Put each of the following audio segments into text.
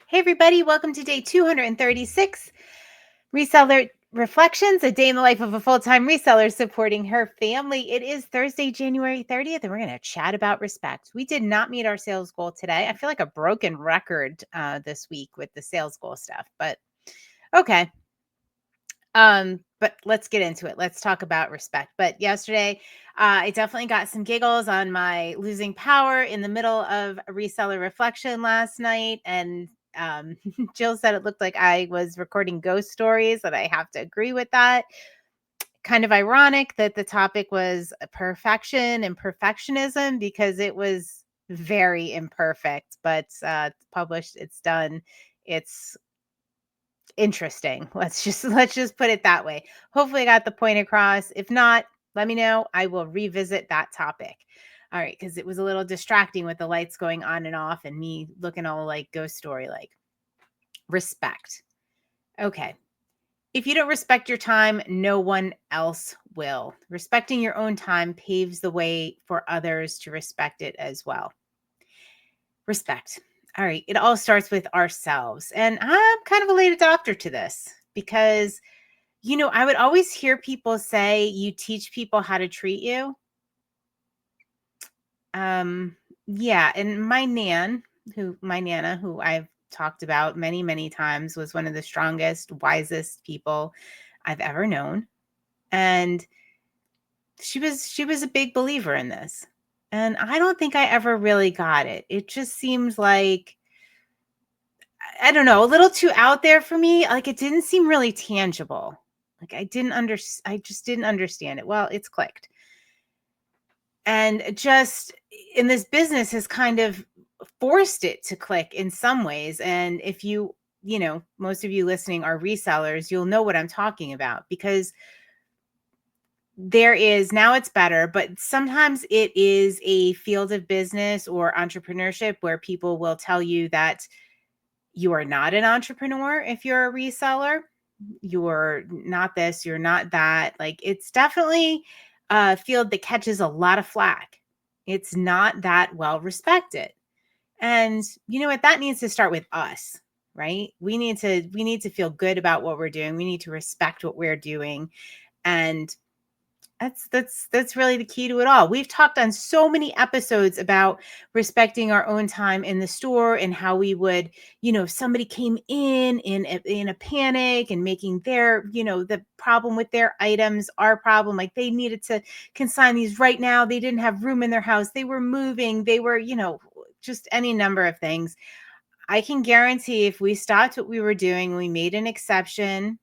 Hey, everybody, welcome to day 236 Reseller Reflections, a day in the life of a full-time reseller supporting her family. It is Thursday, January 30th, and we're going to chat about respect. We did not meet our sales goal today. I feel like a broken record this week with the sales goal stuff, but okay. But let's get into it. Let's talk about respect. But yesterday, I definitely got some giggles on my losing power in the middle of a reseller reflection last night. And Jill said it looked like I was recording ghost stories, and I have to agree with that. Kind of ironic that the topic was perfection and perfectionism because it was very imperfect, but published, it's done. It's interesting. Let's just put it that way. Hopefully I got the point across. If not, let me know. I will revisit that topic. All right, because it was a little distracting with the lights going on and off and me looking all like ghost story like. Respect. Okay. If you don't respect your time, no one else will. Respecting your own time paves the way for others to respect it as well. Respect. All right. It all starts with ourselves. And I'm kind of a late adopter to this because, I would always hear people say you teach people how to treat you. Yeah. And my Nana, who I've talked about many, many times, was one of the strongest, wisest people I've ever known. And she was a big believer in this. And I don't think I ever really got it. It just seems like, I don't know, a little too out there for me. Like it didn't seem really tangible. Like I just didn't understand it. Well, it's clicked. And just in this business has kind of forced it to click in some ways. And if most of you listening are resellers, you'll know what I'm talking about because there is now it's better, but sometimes it is a field of business or entrepreneurship where people will tell you that you are not an entrepreneur if you're a reseller. You're not this, you're not that. Like it's definitely a field that catches a lot of flack. It's not that well respected. And you know what? That needs to start with us, right? We need to feel good about what we're doing. We need to respect what we're doing. And that's really the key to it all. We've talked on so many episodes about respecting our own time in the store and how we would, if somebody came in a panic and making their, the problem with their items, our problem, like they needed to consign these right now. They didn't have room in their house. They were moving. They were, just any number of things. I can guarantee if we stopped what we were doing, we made an exception,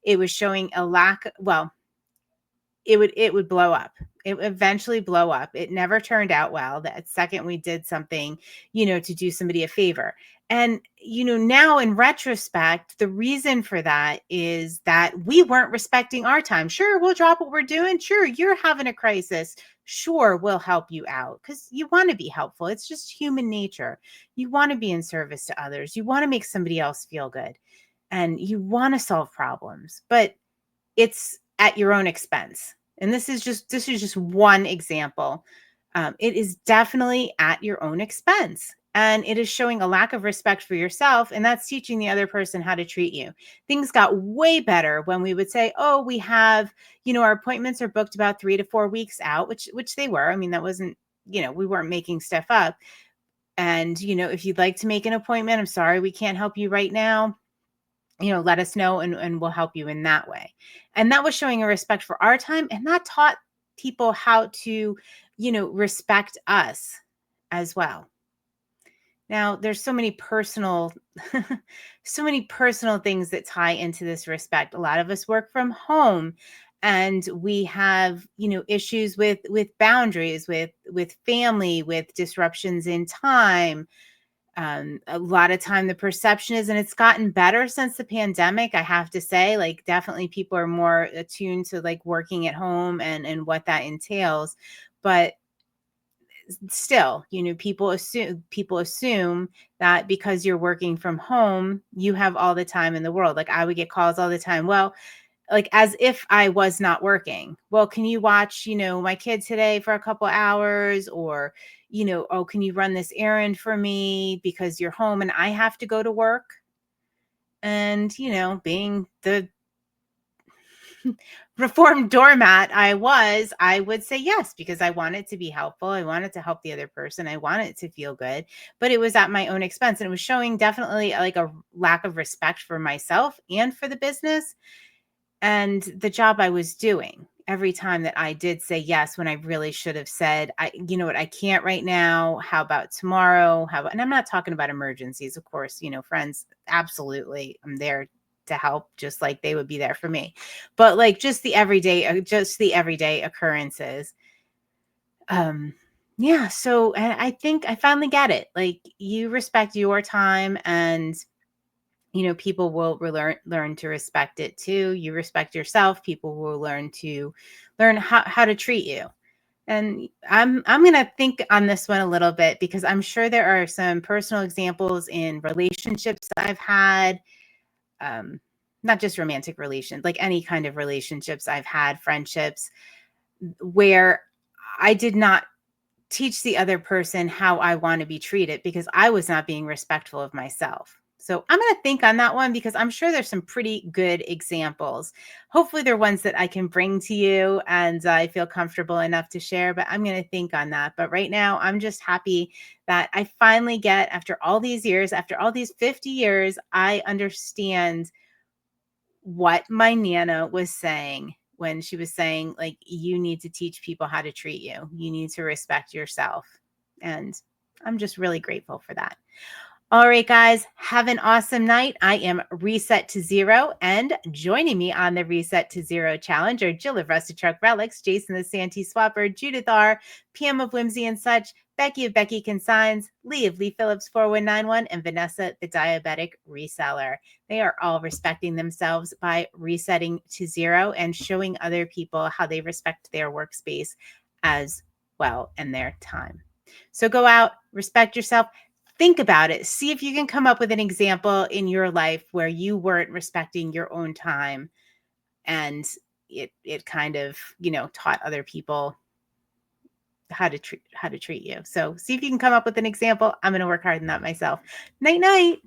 it was showing a lack, well, it would blow up. It would eventually blow up. It never turned out well. That second we did something, to do somebody a favor. And, now in retrospect, the reason for that is that we weren't respecting our time. Sure, we'll drop what we're doing. Sure, you're having a crisis. Sure, we'll help you out because you want to be helpful. It's just human nature. You want to be in service to others. You want to make somebody else feel good and you want to solve problems, but it's at your own expense. And this is just one example. It is definitely at your own expense. And it is showing a lack of respect for yourself. And that's teaching the other person how to treat you. Things got way better when we would say, oh, we have, our appointments are booked about 3 to 4 weeks out, which they were. I mean, that wasn't, we weren't making stuff up. And, if you'd like to make an appointment, I'm sorry, we can't help you right now, let us know and we'll help you in that way. And that was showing a respect for our time. And that taught people how to, respect us as well. Now there's so many personal, so many personal things that tie into this respect. A lot of us work from home and we have, issues with boundaries, with family, with disruptions in time. A lot of time the perception is, and it's gotten better since the pandemic, I have to say, like definitely people are more attuned to like working at home and what that entails. But still, people assume that because you're working from home, you have all the time in the world. Like I would get calls all the time. Well, like as if I was not working. Well, can you watch, my kid today for a couple hours? Or, oh, can you run this errand for me because you're home and I have to go to work? And, being the reformed doormat I would say yes, because I wanted to be helpful. I wanted to help the other person. I wanted to feel good, but it was at my own expense. And it was showing definitely like a lack of respect for myself and for the business and the job I was doing. Every time that I did say yes, when I really should have said, you know what, I can't right now. How about tomorrow? And I'm not talking about emergencies, of course, friends, absolutely. I'm there to help just like they would be there for me. But like just the everyday occurrences. Yeah. So I think I finally get it. Like you respect your time and people will learn to respect it too. You respect yourself, people will learn how to treat you. And I'm going to think on this one a little bit because I'm sure there are some personal examples in relationships that I've had, not just romantic relations, like any kind of relationships I've had, friendships, where I did not teach the other person how I want to be treated because I was not being respectful of myself. So I'm going to think on that one because I'm sure there's some pretty good examples. Hopefully they're ones that I can bring to you and I feel comfortable enough to share, but I'm going to think on that. But right now I'm just happy that I finally get, after all these years, after all these 50 years, I understand what my Nana was saying when she was saying, like, you need to teach people how to treat you. You need to respect yourself. And I'm just really grateful for that. All right, guys, have an awesome night. I am Reset to Zero, and joining me on the Reset to Zero challenge are Jill of Rusted Truck Relics, Jason the Santee Swapper, Judith R, PM of Whimsy and Such, Becky of Becky Consigns, Lee of Lee Phillips 4191, and Vanessa the Diabetic Reseller. They are all respecting themselves by resetting to zero and showing other people how they respect their workspace as well and their time. So go out, respect yourself. Think about it. See if you can come up with an example in your life where you weren't respecting your own time and it kind of, taught other people how to treat you. So see if you can come up with an example. I'm going to work hard on that myself. Night, night.